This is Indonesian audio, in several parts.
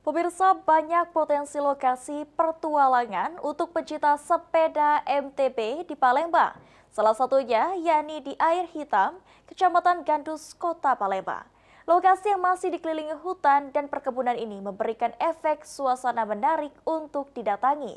Pemirsa, banyak potensi lokasi pertualangan untuk pecinta sepeda MTB di Palembang. Salah satunya yakni di Air Hitam, Kecamatan Gandus, Kota Palembang. Lokasi yang masih dikelilingi hutan dan perkebunan ini memberikan efek suasana menarik untuk didatangi.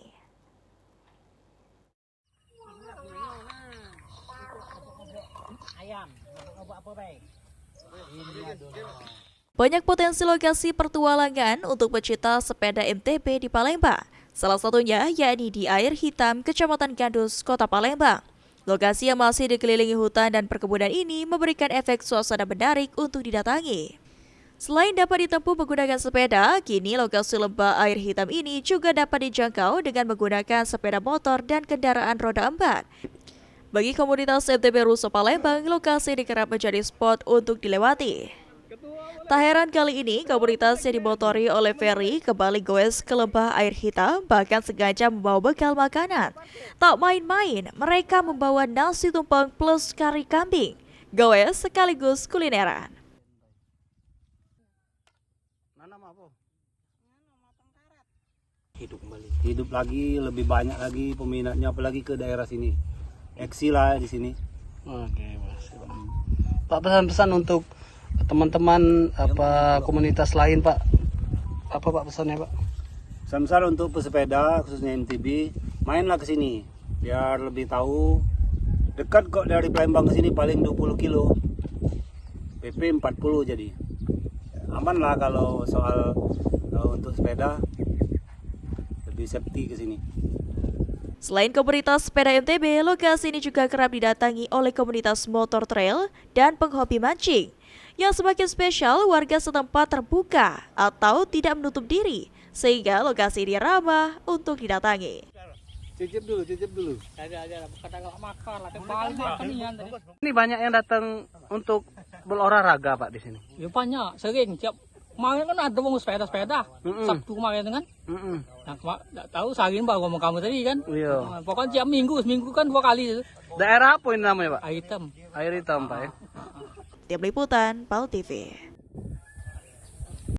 Banyak potensi lokasi pertualangan untuk pecinta sepeda MTB di Palembang. Salah satunya yakni di Air Hitam, Kecamatan Gandus, Kota Palembang. Lokasi yang masih dikelilingi hutan dan perkebunan ini memberikan efek suasana menarik untuk didatangi. Selain dapat ditempuh menggunakan sepeda, kini lokasi lembah Air Hitam ini juga dapat dijangkau dengan menggunakan sepeda motor dan kendaraan roda 4. Bagi komunitas MTB Ruso Palembang, lokasi ini kerap menjadi spot untuk dilewati. Tak heran kali ini komunitas yang dimotori oleh Ferry kembali goes ke lembah Air Hitam, bahkan sengaja membawa bekal makanan. Tak main-main, mereka membawa nasi tumpeng plus kari kambing. Goes sekaligus kulineran. Hidup lagi, lebih banyak lagi peminatnya, apalagi ke daerah sini. Eksi lah di sini. Oke, Mas. Pak, pesan-pesan untuk teman-teman komunitas lain, Pak. Apa Pak pesannya, Pak? Samsar untuk pesepeda khususnya MTB, mainlah ke sini biar lebih tahu. Dekat kok dari Palembang ke sini, paling 20 kilo. PP 40 jadi. Aman lah kalau soal untuk sepeda, lebih safety ke sini. Selain komunitas sepeda MTB, lokasi ini juga kerap didatangi oleh komunitas motor trail dan penghobi mancing. Yang semakin spesial, warga setempat terbuka atau tidak menutup diri, sehingga lokasi ini ramah untuk didatangi. Cicip dulu. Ini banyak yang datang untuk berolahraga, Pak, di sini. Ya banyak, sering. Tiap kemarin kan ada mau sepeda. Sabtu kemarin kan. Nah, nggak tahu sehari baru ngomong kamu tadi kan. Iya. Pokoknya tiap seminggu kan 2 kali. Daerah apa ini namanya, Pak? Air Hitam. Air Hitam, Pak, ya. Tim Liputan, PAL TV.